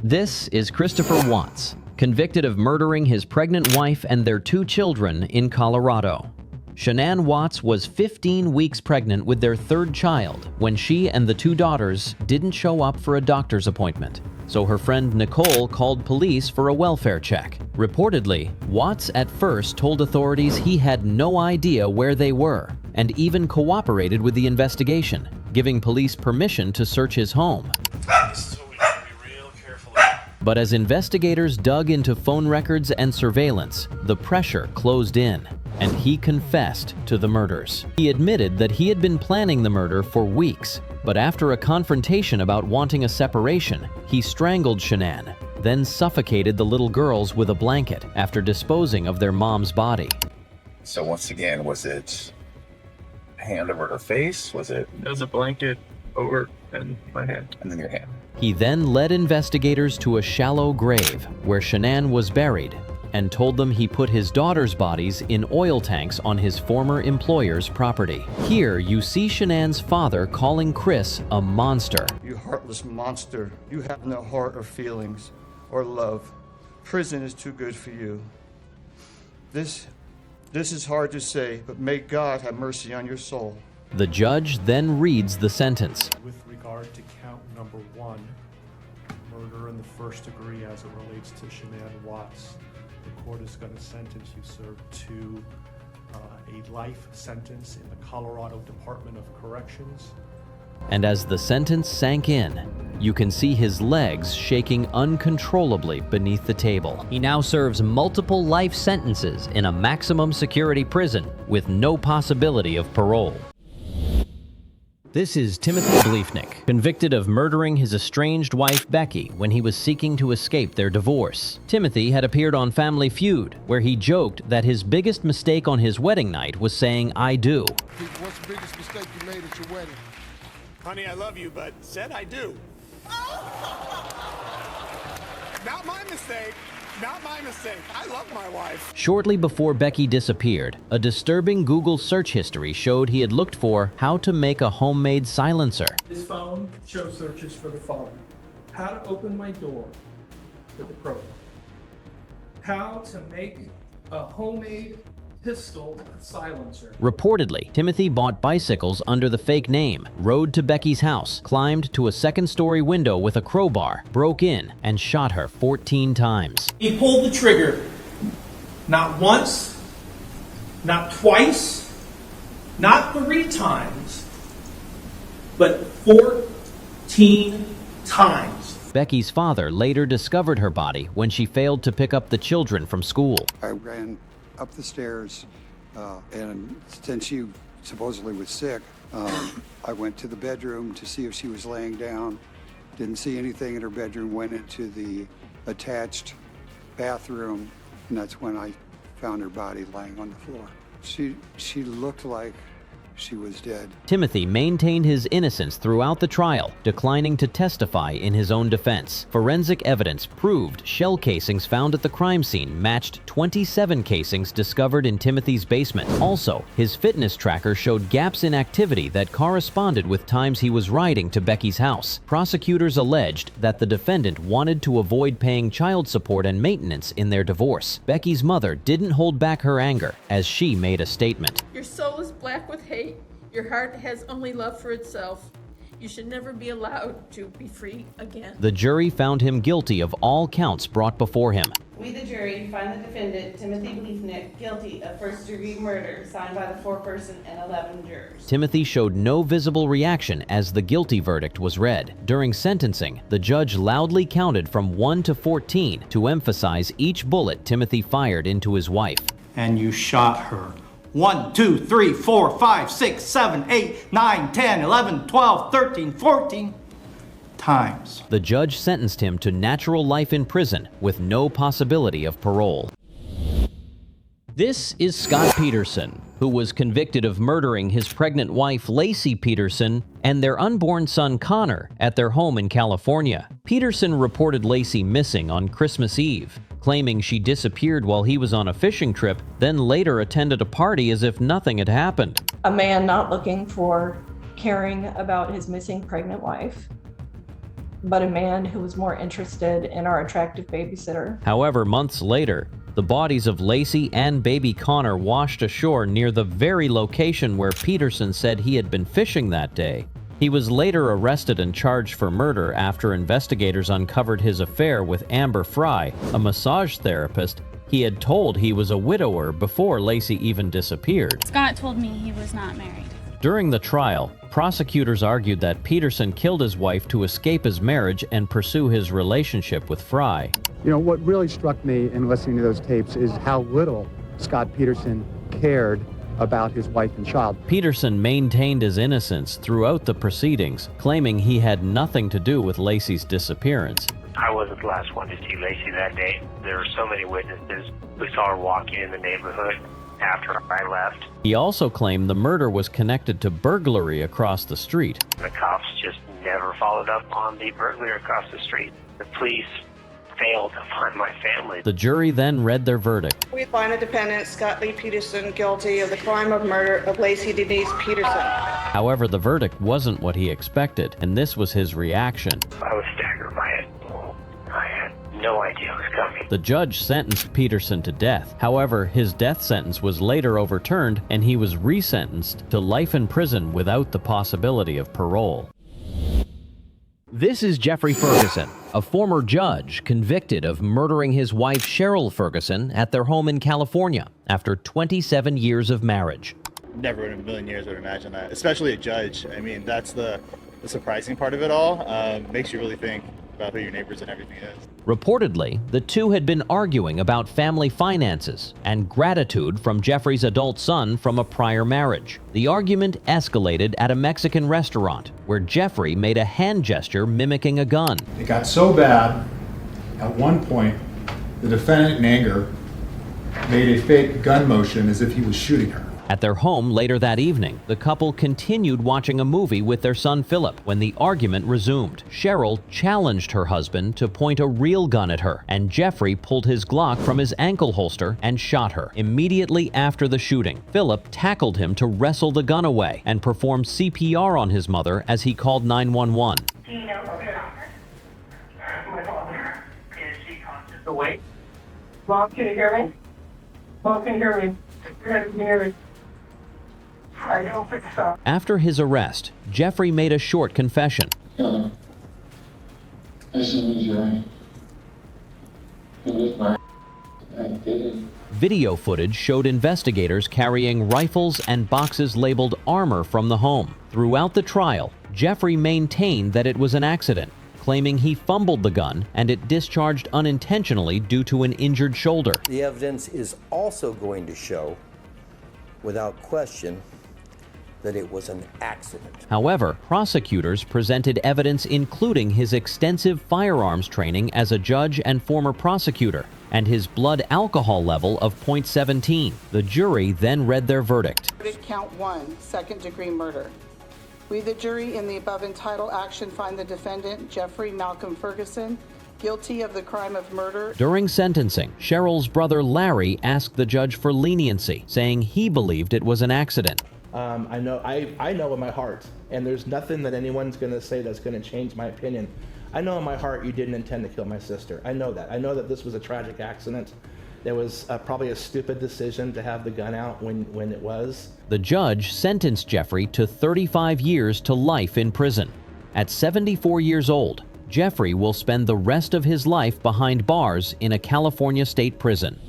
This is Christopher Watts, convicted of murdering his pregnant wife and their 2 children in Colorado. Shanann Watts was 15 weeks pregnant with their 3rd child when she and the 2 daughters didn't show up for a doctor's appointment. So her friend Nicole called police for a welfare check. Reportedly, Watts at first told authorities he had no idea where they were and even cooperated with the investigation, giving police permission to search his home. This is what we need to be real careful about. But as investigators dug into phone records and surveillance, the pressure closed in, and he confessed to the murders. He admitted that he had been planning the murder for weeks, but after a confrontation about wanting a separation, he strangled Shanann, then suffocated the little girls with a blanket after disposing of their mom's body. So once again, was it hand over her face? Was it? There was a blanket over and my hand. And then your hand. He then led investigators to a shallow grave where Shanann was buried and told them he put his daughters' bodies in oil tanks on his former employer's property. Here you see Shanann's father calling Chris a monster. You heartless monster. You have no heart or feelings or love. Prison is too good for you. This is hard to say, but may God have mercy on your soul. The judge then reads the sentence. With regard to count number 1, murder in the first degree as it relates to Shanann Watts, the court is going to sentence you, sir, to a life sentence in the Colorado Department of Corrections. And as the sentence sank in, you can see his legs shaking uncontrollably beneath the table. He now serves multiple life sentences in a maximum security prison with no possibility of parole. This is Timothy Bliefnick, convicted of murdering his estranged wife Becky when he was seeking to escape their divorce. Timothy had appeared on Family Feud, where he joked that his biggest mistake on his wedding night was saying, "I do." What's the biggest mistake you made at your wedding? Honey, I love you, but said I do. Not my mistake. Not my mistake. I love my wife. Shortly before Becky disappeared, a disturbing Google search history showed he had looked for how to make a homemade silencer. This phone shows searches for the following: how to open my door with the probe, how to make a homemade pistol silencer. Reportedly, Timothy bought bicycles under the fake name, rode to Becky's house, climbed to a 2nd-story window with a crowbar, broke in, and shot her 14 times. He pulled the trigger not once, not twice, not 3 times, but 14 times. Becky's father later discovered her body when she failed to pick up the children from school. I ran up the stairs, and since she supposedly was sick, I went to the bedroom to see if she was laying down. Didn't see anything in her bedroom, went into the attached bathroom, and that's when I found her body lying on the floor. She looked like she was dead. Timothy maintained his innocence throughout the trial, declining to testify in his own defense. Forensic evidence proved shell casings found at the crime scene matched 27 casings discovered in Timothy's basement. Also, his fitness tracker showed gaps in activity that corresponded with times he was riding to Becky's house. Prosecutors alleged that the defendant wanted to avoid paying child support and maintenance in their divorce. Becky's mother didn't hold back her anger as she made a statement. Your soul is black with hate. Your heart has only love for itself. You should never be allowed to be free again. The jury found him guilty of all counts brought before him. We, the jury, find the defendant, Timothy Bliefnick, guilty of first-degree murder, signed by the 4-person and 11 jurors. Timothy showed no visible reaction as the guilty verdict was read. During sentencing, the judge loudly counted from 1 to 14 to emphasize each bullet Timothy fired into his wife. And you shot her. 1, 2, 3, 4, 5, 6, 7, 8, 9, 10, 11, 12, 13, 14 times. The judge sentenced him to natural life in prison with no possibility of parole. This is Scott Peterson, who was convicted of murdering his pregnant wife Lacey Peterson and their unborn son Connor at their home in California. Peterson reported Lacey missing on Christmas Eve, claiming she disappeared while he was on a fishing trip, then later attended a party as if nothing had happened. A man not looking for caring about his missing pregnant wife but a man who was more interested in our attractive babysitter. However, months later, the bodies of Lacey and baby Connor washed ashore near the very location where Peterson said he had been fishing that day. He was later arrested and charged for murder after investigators uncovered his affair with Amber Fry, a massage therapist he had told he was a widower before Lacey even disappeared. Scott told me he was not married. During the trial, prosecutors argued that Peterson killed his wife to escape his marriage and pursue his relationship with Fry. You know, what really struck me in listening to those tapes is how little Scott Peterson cared about his wife and child. Peterson maintained his innocence throughout the proceedings, claiming he had nothing to do with Lacey's disappearance. I wasn't the last one to see Lacey that day. There were so many witnesses who saw her walking in the neighborhood after I left. He also claimed the murder was connected to burglary across the street. The cops just never followed up on the burglary across the street. The police failed to find my family. The jury then read their verdict. We find the defendant, Scott Lee Peterson, guilty of the crime of murder of Lacey Denise Peterson. However, the verdict wasn't what he expected, and this was his reaction. I was staggered by it. I had no idea it was coming. The judge sentenced Peterson to death. However, his death sentence was later overturned, and he was resentenced to life in prison without the possibility of parole. This is Jeffrey Ferguson, a former judge convicted of murdering his wife Cheryl Ferguson at their home in California after 27 years of marriage. Never in a million years would imagine that, especially a judge. I mean, that's the surprising part of it all. Makes you really think about who your neighbors and everything is. Reportedly, the two had been arguing about family finances and gratitude from Jeffrey's adult son from a prior marriage. The argument escalated at a Mexican restaurant where Jeffrey made a hand gesture mimicking a gun. It got so bad, at one point, the defendant in anger made a fake gun motion as if he was shooting her. At their home later that evening, the couple continued watching a movie with their son Philip when the argument resumed. Cheryl challenged her husband to point a real gun at her, and Jeffrey pulled his Glock from his ankle holster and shot her. Immediately after the shooting, Philip tackled him to wrestle the gun away and performed CPR on his mother as he called 911. Do you know of her? My father. Is she conscious awake? Mom, can you hear me? Mom, can you hear me? Can you hear me? I don't think so. After his arrest, Jeffrey made a short confession. I did it. Video footage showed investigators carrying rifles and boxes labeled armor from the home. Throughout the trial, Jeffrey maintained that it was an accident, claiming he fumbled the gun and it discharged unintentionally due to an injured shoulder. The evidence is also going to show, without question, that it was an accident. However, prosecutors presented evidence including his extensive firearms training as a judge and former prosecutor, and his blood alcohol level of .17. The jury then read their verdict. Count 1, second-degree murder. We, the jury, in the above entitled action, find the defendant, Jeffrey Malcolm Ferguson, guilty of the crime of murder. During sentencing, Cheryl's brother Larry asked the judge for leniency, saying he believed it was an accident. I know in my heart, and there's nothing that anyone's going to say that's going to change my opinion. I know in my heart you didn't intend to kill my sister. I know that. I know that this was a tragic accident. There was probably a stupid decision to have the gun out when it was. The judge sentenced Jeffrey to 35 years to life in prison. At 74 years old, Jeffrey will spend the rest of his life behind bars in a California state prison.